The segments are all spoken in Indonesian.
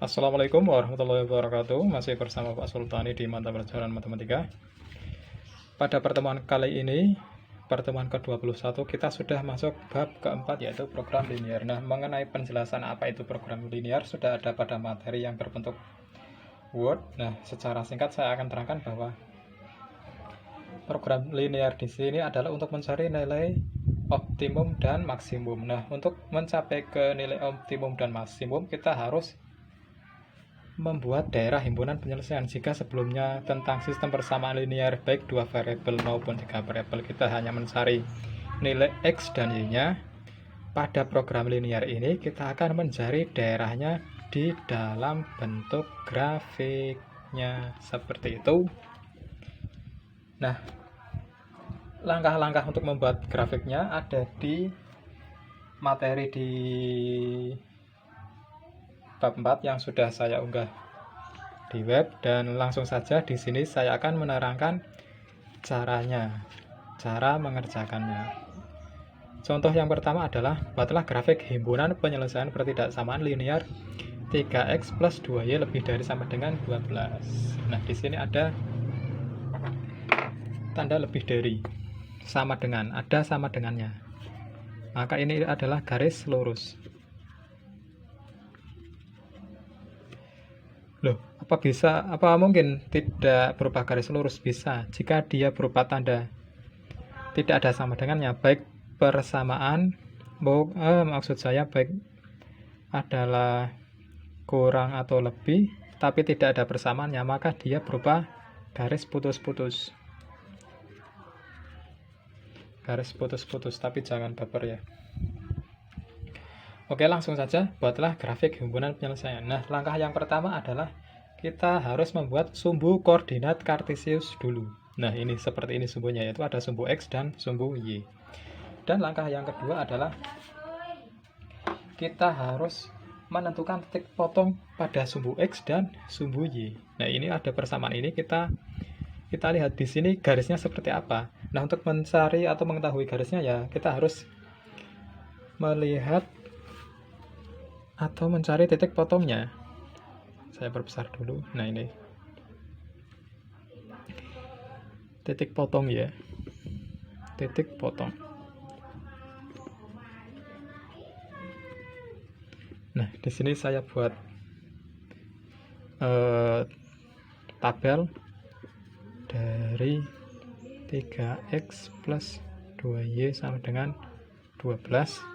Assalamualaikum warahmatullahi wabarakatuh. Masih bersama Pak Sultani di Mata Pelajaran Matematika. Pada pertemuan kali ini, pertemuan ke-21, kita sudah masuk bab keempat, yaitu program linear. Nah, mengenai penjelasan apa itu program linear sudah ada pada materi yang berbentuk Word. Nah, secara singkat saya akan terangkan bahwa program linear di sini adalah untuk mencari nilai optimum dan maksimum. Nah, untuk mencapai ke nilai optimum dan maksimum, kita harus membuat daerah himpunan penyelesaian. Jika sebelumnya tentang sistem persamaan linear baik dua variabel maupun tiga variabel kita hanya mencari nilai x dan y-nya, pada program linear ini kita akan mencari daerahnya di dalam bentuk grafiknya seperti itu. Nah, langkah-langkah untuk membuat grafiknya ada di materi di bab 4 yang sudah saya unggah di web, dan langsung saja di sini saya akan menerangkan caranya, cara mengerjakannya. Contoh yang pertama adalah buatlah grafik himpunan penyelesaian pertidaksamaan linear 3x plus 2y lebih dari sama dengan 12. Nah, di sini ada tanda lebih dari, sama dengan, ada sama dengannya. Maka ini adalah garis lurus. Loh, apa mungkin tidak berupa garis lurus? Bisa, jika dia berupa tanda tidak ada sama dengannya, baik persamaan, maksud saya baik adalah kurang atau lebih, tapi tidak ada persamaannya, maka dia berupa garis putus-putus. Garis putus-putus, tapi jangan baper ya. Oke, langsung saja buatlah grafik himpunan penyelesaian. Nah, langkah yang pertama adalah kita harus membuat sumbu koordinat kartesius dulu. Nah, ini seperti ini sumbunya, yaitu ada sumbu x dan sumbu y. Dan langkah yang kedua adalah kita harus menentukan titik potong pada sumbu x dan sumbu y. Nah, ini ada persamaan ini, kita lihat di sini garisnya seperti apa. Nah, untuk mencari atau mengetahui garisnya ya kita harus melihat atau mencari titik potongnya. Saya perbesar dulu. Nah, ini titik potong ya, titik potong. Nah, di sini saya buat tabel dari 3x plus 2y sama dengan 12.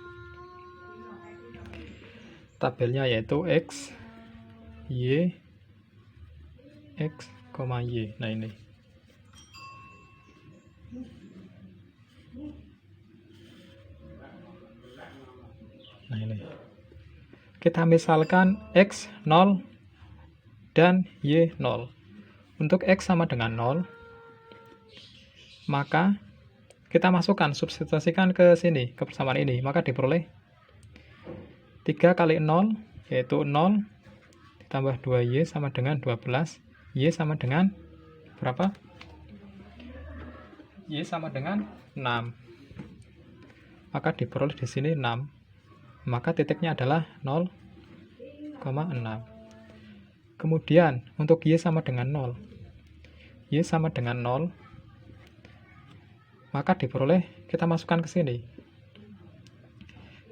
Tabelnya yaitu x, y, x, y. Nah, ini. Nah, ini. Kita misalkan x 0 dan y 0. Untuk x sama dengan 0, maka kita masukkan, substitusikan ke sini, ke persamaan ini, maka diperoleh 3 kali 0, yaitu 0, ditambah 2y sama dengan 12. Y sama dengan berapa? Y sama dengan 6. Maka diperoleh di sini 6. Maka titiknya adalah 0,6. Kemudian untuk y sama dengan 0. Y sama dengan 0. Maka diperoleh, kita masukkan ke sini.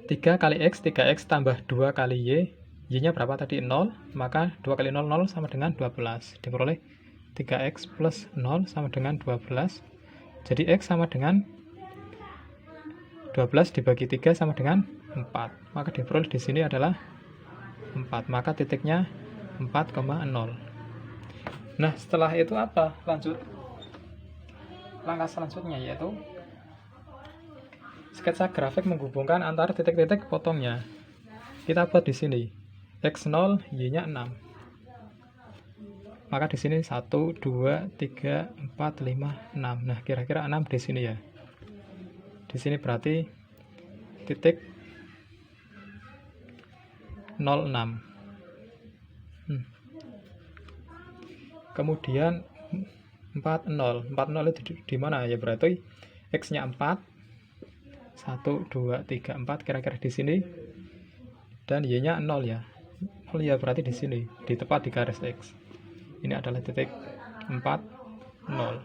3 kali x, 3x tambah 2 kali y. Y-nya berapa tadi? 0. Maka 2 kali 0, 0 sama dengan 12. Diperoleh 3x plus 0 sama dengan 12. Jadi x sama dengan 12 dibagi 3 sama dengan 4. Maka diperoleh di sini adalah 4. Maka titiknya 4,0. Nah, setelah itu apa? Lanjut. Langkah selanjutnya yaitu sketsa grafik menghubungkan antara titik-titik potongnya. Kita buat di sini. X0, Y-nya 6. Maka di sini 1, 2, 3, 4, 5, 6. Nah, kira-kira 6 di sini ya. Di sini berarti titik 06. Kemudian 40. 40 itu di mana ya? Berarti X-nya 4. 1, 2, 3, 4 kira-kira di sini. Dan Y-nya 0 ya. 0 ya berarti di sini, di tepat di garis X. Ini adalah titik 4, 0.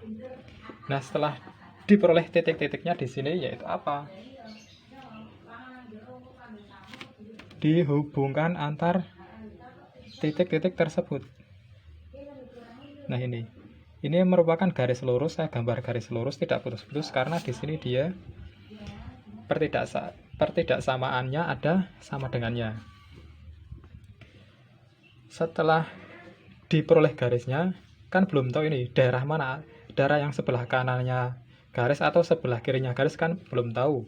Nah, setelah diperoleh titik-titiknya di sini, yaitu apa? Dihubungkan antar titik-titik tersebut. Nah, ini merupakan garis lurus. Saya gambar garis lurus tidak putus-putus karena di sini dia pertidaksamaannya ada sama dengannya. Setelah diperoleh garisnya, kan belum tahu ini daerah mana, daerah yang sebelah kanannya garis atau sebelah kirinya garis kan belum tahu.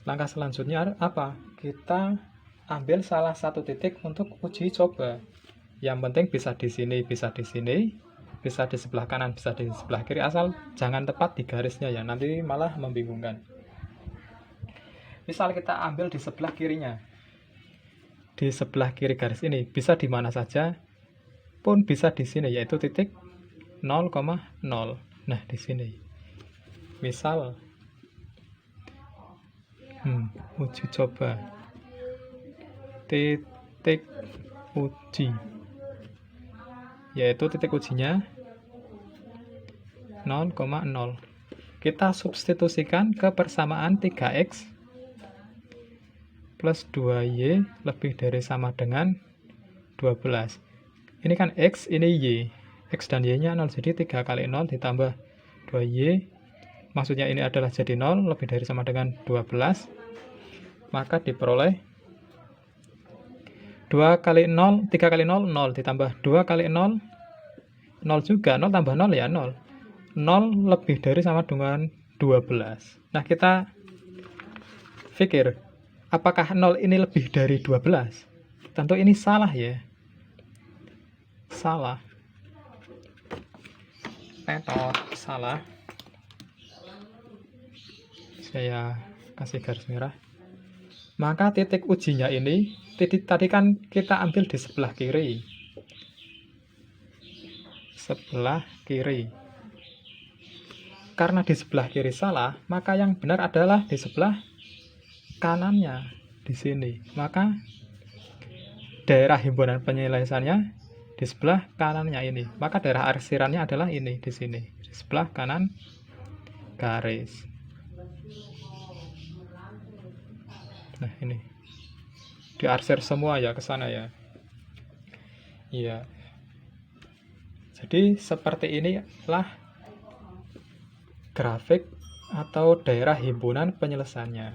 Langkah selanjutnya apa? Kita ambil salah satu titik untuk uji coba. Yang penting bisa di sini, bisa di sini, bisa di sebelah kanan, bisa di sebelah kiri, asal jangan tepat di garisnya ya, nanti malah membingungkan. Misal kita ambil di sebelah kirinya, di sebelah kiri garis ini, bisa di mana saja pun bisa di sini, yaitu titik 0,0. Nah, di sini misal uji coba, titik uji, yaitu titik ujinya 0,0. Kita substitusikan ke persamaan 3x plus 2y lebih dari sama dengan 12. Ini kan x, ini y. X dan y-nya 0, jadi 3 kali 0 ditambah 2y. Maksudnya ini adalah jadi 0, lebih dari sama dengan 12. Maka diperoleh 2 kali 0, 3 kali 0, 0. Ditambah 2 kali 0, 0 juga. 0 tambah 0 ya 0. 0 lebih dari sama dengan 12. Nah, kita pikir, apakah 0 ini lebih dari 12? Tentu ini salah ya. Salah. Salah. Saya kasih garis merah. Maka titik ujinya ini, tadi kan kita ambil di sebelah kiri. Sebelah kiri. Karena di sebelah kiri salah, maka yang benar adalah di sebelah kanannya, di sini. Maka daerah himpunan penyelesaiannya di sebelah kanannya ini. Maka daerah arsirannya adalah ini, di sini. Di sebelah kanan garis. Nah, ini diarsir semua ya ke sana ya. Iya. Jadi seperti inilah grafik atau daerah himpunan penyelesaiannya.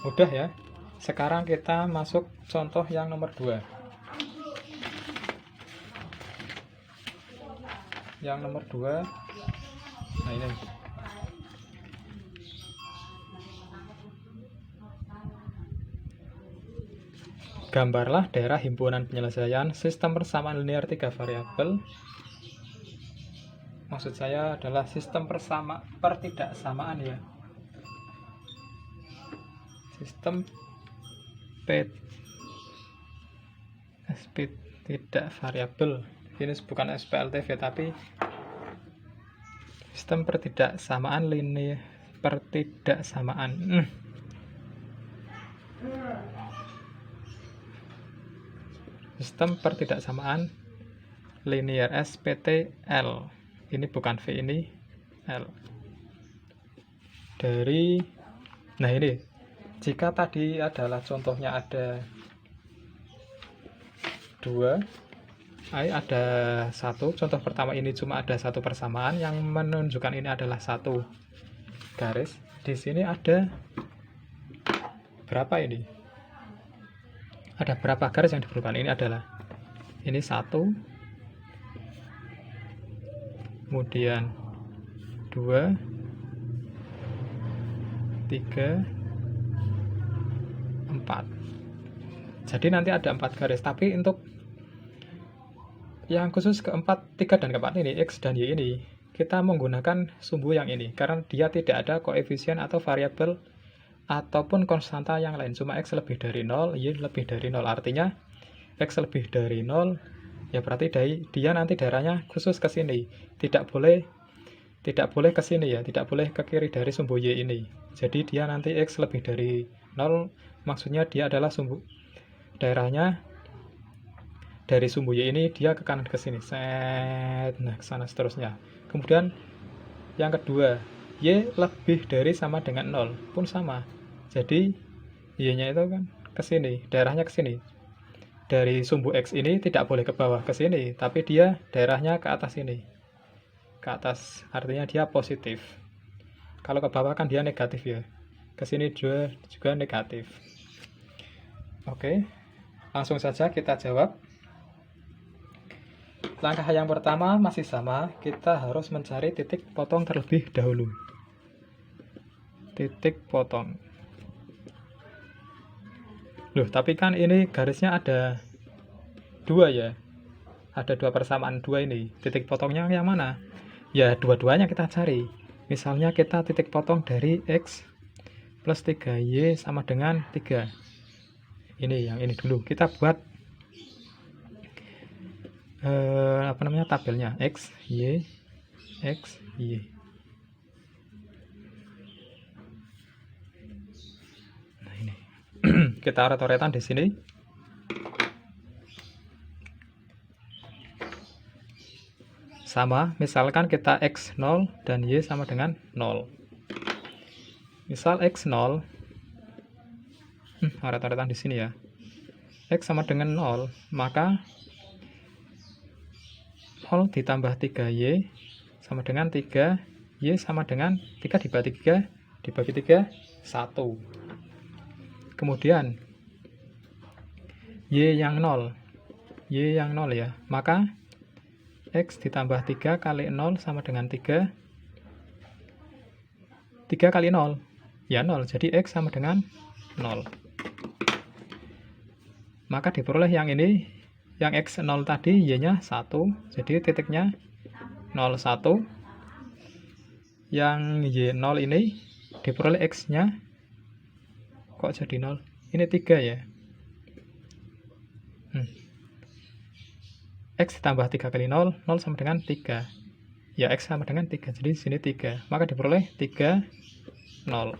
Mudah ya. Sekarang kita masuk contoh yang nomor 2. Yang nomor 2. Nah, ini. Gambarlah daerah himpunan penyelesaian sistem persamaan linear 3 variabel. Maksud saya adalah sistem pertidaksamaan ya. Sistem SP tidak variabel. Ini bukan SPLTV tapi sistem pertidaksamaan linear pertidaksamaan. Sistem pertidaksamaan linear SPTL. Ini bukan V, ini L. Nah ini, jika tadi adalah contohnya ada 2, ada 1. Contoh pertama ini cuma ada 1 persamaan yang menunjukkan ini adalah 1 garis. Di sini ada berapa ini? Ada berapa garis yang diperlukan? Ini adalah ini 1, kemudian 2, 3, 4. Jadi nanti ada 4 garis. Tapi untuk yang khusus keempat, 3 dan keempat ini, X dan Y ini, kita menggunakan sumbu yang ini karena dia tidak ada koefisien atau variabel ataupun konstanta yang lain, cuma X lebih dari 0, Y lebih dari 0. Artinya X lebih dari 0 ya berarti dia nanti daerahnya khusus ke sini, tidak boleh ke sini ya, tidak boleh ke kiri dari sumbu Y ini. Jadi dia nanti X lebih dari 0, maksudnya dia adalah sumbu daerahnya dari sumbu Y ini dia ke kanan ke sini, set, nah ke sana seterusnya. Kemudian yang kedua, Y lebih dari sama dengan 0 pun sama. Jadi Y-nya itu kan ke sini, daerahnya ke sini. Dari sumbu X ini tidak boleh ke bawah ke sini, tapi dia daerahnya ke atas ini. Ke atas, artinya dia positif. Kalau ke bawah kan dia negatif ya. Ke sini juga negatif. Oke, langsung saja kita jawab. Langkah yang pertama masih sama, kita harus mencari titik potong terlebih dahulu. Titik potong. Loh, tapi kan ini garisnya ada 2 ya. Ada 2 persamaan 2 ini. Titik potongnya yang mana? Ya, dua-duanya kita cari. Misalnya kita titik potong dari X plus 3Y sama dengan 3. Ini yang ini dulu. Kita buat tabelnya X, Y, X, Y. Nah, ini. Kita coret-coretan di sini. Sama, misalkan kita X 0 dan Y sama dengan 0. Misal X 0, coret-coretan di sini ya. X sama dengan 0, maka 0 ditambah 3Y sama dengan 3, Y sama dengan 3 dibagi 3, 1. Kemudian Y yang 0 ya, maka X ditambah 3 kali 0 sama dengan 3. 3 kali 0, ya 0, jadi X sama dengan 0. Maka diperoleh yang ini, yang X 0 tadi, Y-nya 1, jadi titiknya 0, 1. Yang Y 0 ini diperoleh X-nya, kok jadi 0? Ini 3 ya. X ditambah 3 kali 0, 0 sama dengan 3. Ya, X sama dengan 3, jadi di sini 3. Maka diperoleh 3, 0.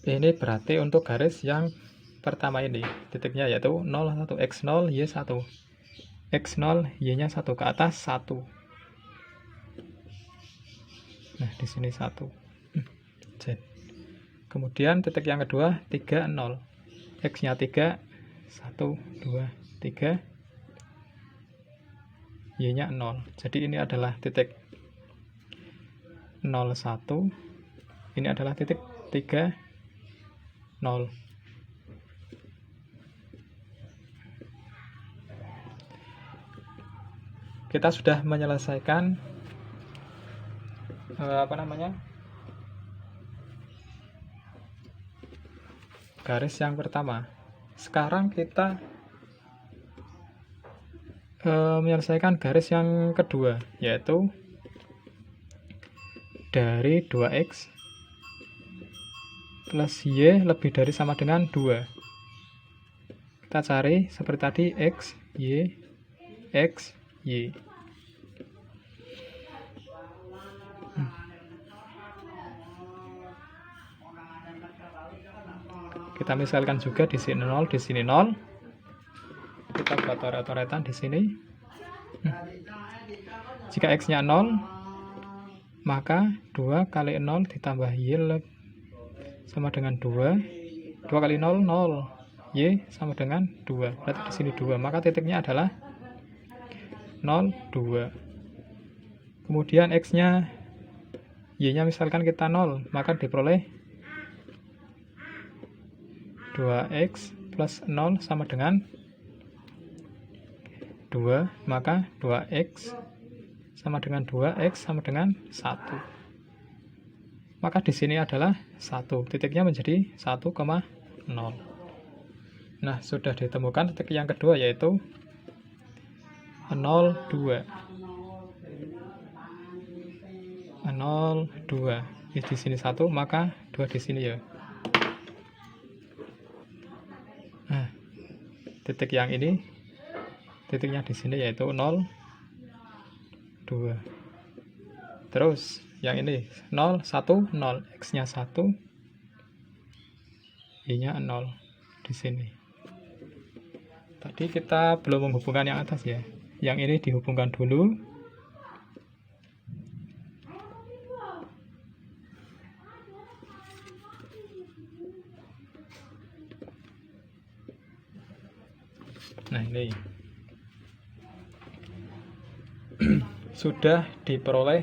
Ini berarti untuk garis yang pertama ini, titiknya yaitu 0, 1, X 0, Y 1. X 0, Y-nya 1, ke atas 1. Nah, di sini 1. Kemudian titik yang kedua, 3, 0. X-nya 3, 1, 2, 3. Y-nya 0. Jadi ini adalah titik 0, 1. Ini adalah titik 3, 0. Kita sudah menyelesaikan garis yang pertama. Sekarang kita menyelesaikan garis yang kedua, yaitu dari 2X plus Y lebih dari sama dengan 2. Kita cari seperti tadi X, Y, X, Y. Kita misalkan juga di sini 0, di sini 0. Kita buat coret-coretan di sini. Jika X-nya 0, maka 2 kali 0 ditambah Y sama dengan 2. 2 kali 0, 0. Y sama dengan 2. Berarti di sini 2. Maka titiknya adalah 0, 2. Kemudian X-nya, Y-nya misalkan kita 0, maka diperoleh 2X plus 0 sama dengan 2, maka 2X sama dengan 2X sama dengan 1. Maka di sini adalah 1. Titiknya menjadi 1,0. Nah, sudah ditemukan titik yang kedua, yaitu 0, 2. 0, 2. Di sini 1, maka 2 di sini ya. Nah, titik yang ini, titiknya di sini yaitu 0, 2. Terus yang ini 0, 1, 0. X-nya 1, Y-nya 0 di sini. Tadi kita belum menghubungkan yang atas ya. Yang ini dihubungkan dulu. Nah ini sudah diperoleh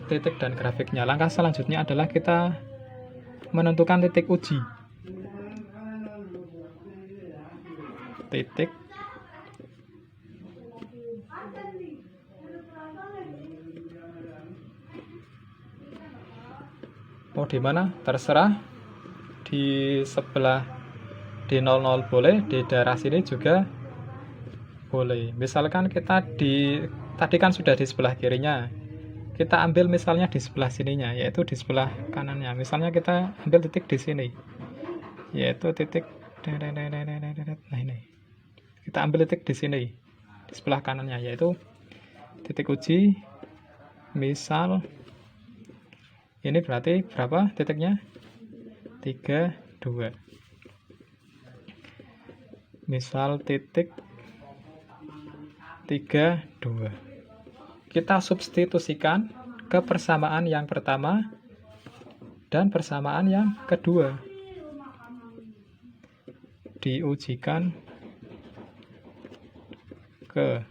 titik dan grafiknya. Langkah selanjutnya adalah kita menentukan titik uji. Titik mau di mana? Terserah. Di sebelah di 00 boleh, di daerah sini juga boleh. Misalkan kita tadi kan sudah di sebelah kirinya. Kita ambil misalnya di sebelah sininya, yaitu di sebelah kanannya. Misalnya kita ambil titik di sini. Yaitu titik nah ini. Kita ambil titik di sini. Di sebelah kanannya yaitu titik uji. Misal ini berarti berapa titiknya? 3, 2. Misal titik 3, 2. Kita substitusikan ke persamaan yang pertama dan persamaan yang kedua. Diujikan ke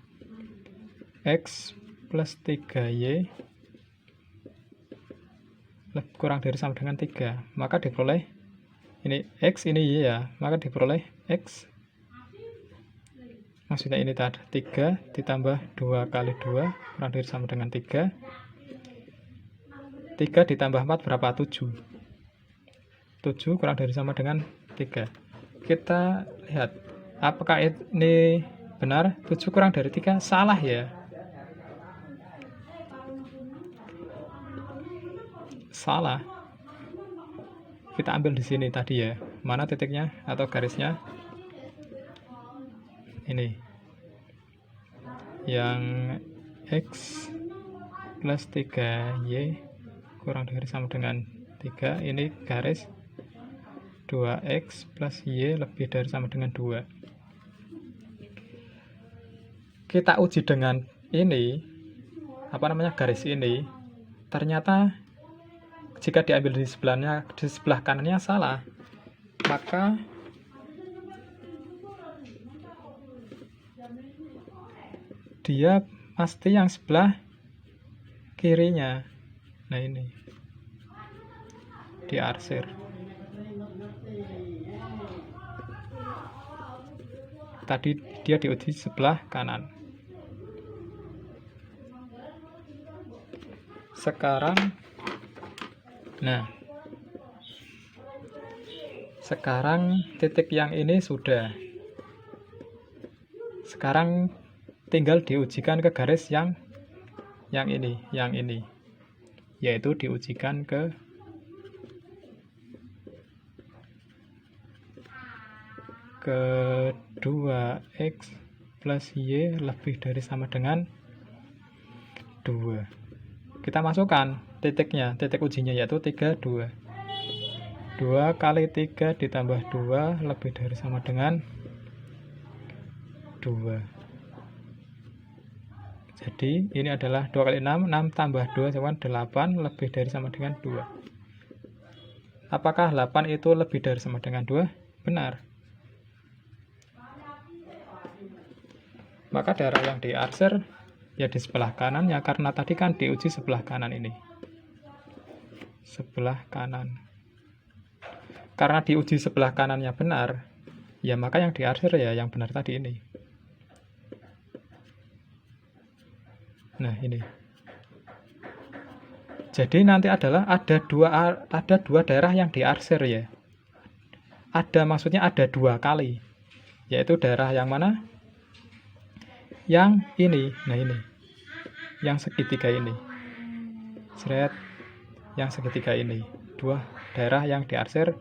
X plus 3Y kurang dari sama dengan 3, maka diperoleh ini X, ini Y ya, maka diperoleh X, maksudnya ini tadi 3 ditambah 2 kali 2 kurang dari sama dengan 3 ditambah 4 berapa? 7 kurang dari sama dengan 3. Kita lihat apakah ini benar. 7 kurang dari 3 salah ya, salah. Kita ambil di sini tadi ya. Mana titiknya atau garisnya? Ini. Yang X plus 3Y kurang dari sama dengan 3. Ini garis 2X plus Y lebih dari sama dengan 2. Kita uji dengan ini. Garis ini. Ternyata jika diambil di sebelah kanannya salah, maka dia pasti yang sebelah kirinya. Nah ini diarsir. Tadi dia diuji sebelah kanan. Sekarang titik yang ini sudah. Sekarang tinggal diujikan ke garis yang ini, yaitu diujikan ke kedua X plus Y lebih dari sama dengan 2. Kita masukkan titiknya, titik ujinya yaitu 3, 2. 2 kali 3 ditambah 2 lebih dari sama dengan 2. Jadi ini adalah 2 kali 6, 6 tambah 2 sama 8 lebih dari sama dengan 2. Apakah 8 itu lebih dari sama dengan 2? Benar. Maka daerah yang diarsir ya di sebelah kanan ya, karena tadi kan diuji sebelah kanan ini. Sebelah kanan. Karena diuji sebelah kanannya benar, ya maka yang diarsir ya yang benar tadi ini. Nah ini. Jadi nanti adalah ada dua daerah yang diarsir ya. Maksudnya ada 2 kali. Yaitu daerah yang mana? Yang ini. Nah ini. Yang segitiga ini. Yang segitiga ini. 2 daerah yang diarsir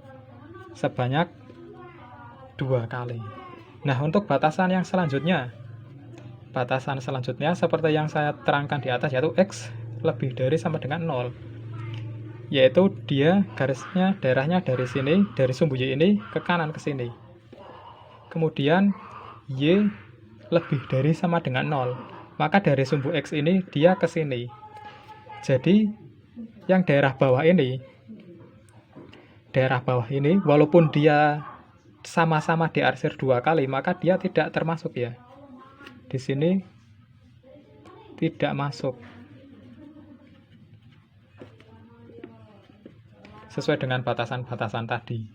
sebanyak 2 kali. Nah, untuk batasan selanjutnya seperti yang saya terangkan di atas, yaitu X lebih dari sama dengan 0. yaitu dia garisnya daerahnya dari sini, dari sumbu Y ini ke kanan ke sini. Kemudian Y lebih dari sama dengan 0, maka dari sumbu X ini dia ke sini. Jadi yang daerah bawah ini walaupun dia sama-sama diarsir 2 kali, maka dia tidak termasuk ya. Di sini tidak masuk. Sesuai dengan batasan-batasan tadi.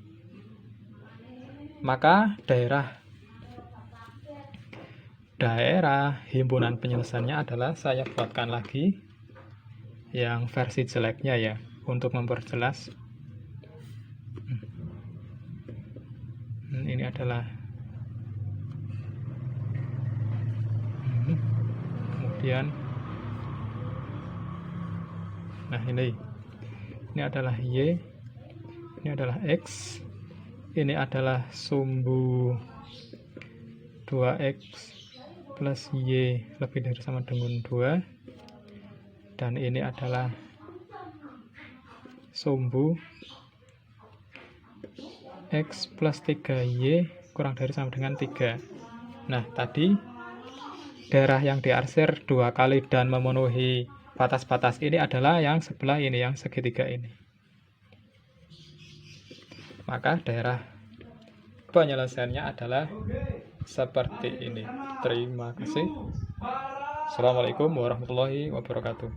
Maka daerah himpunan penyelesaiannya adalah, saya buatkan lagi yang versi jeleknya ya, untuk memperjelas. Ini adalah kemudian, nah ini adalah Y, ini adalah X, ini adalah sumbu 2X plus Y lebih dari sama dengan 2, dan ini adalah sumbu X plus 3Y kurang dari sama dengan 3. Nah, tadi daerah yang diarsir 2 kali dan memenuhi batas-batas ini adalah yang sebelah ini, yang segitiga ini. Maka daerah penyelesaiannya adalah seperti ini. Terima kasih. Assalamualaikum warahmatullahi wabarakatuh.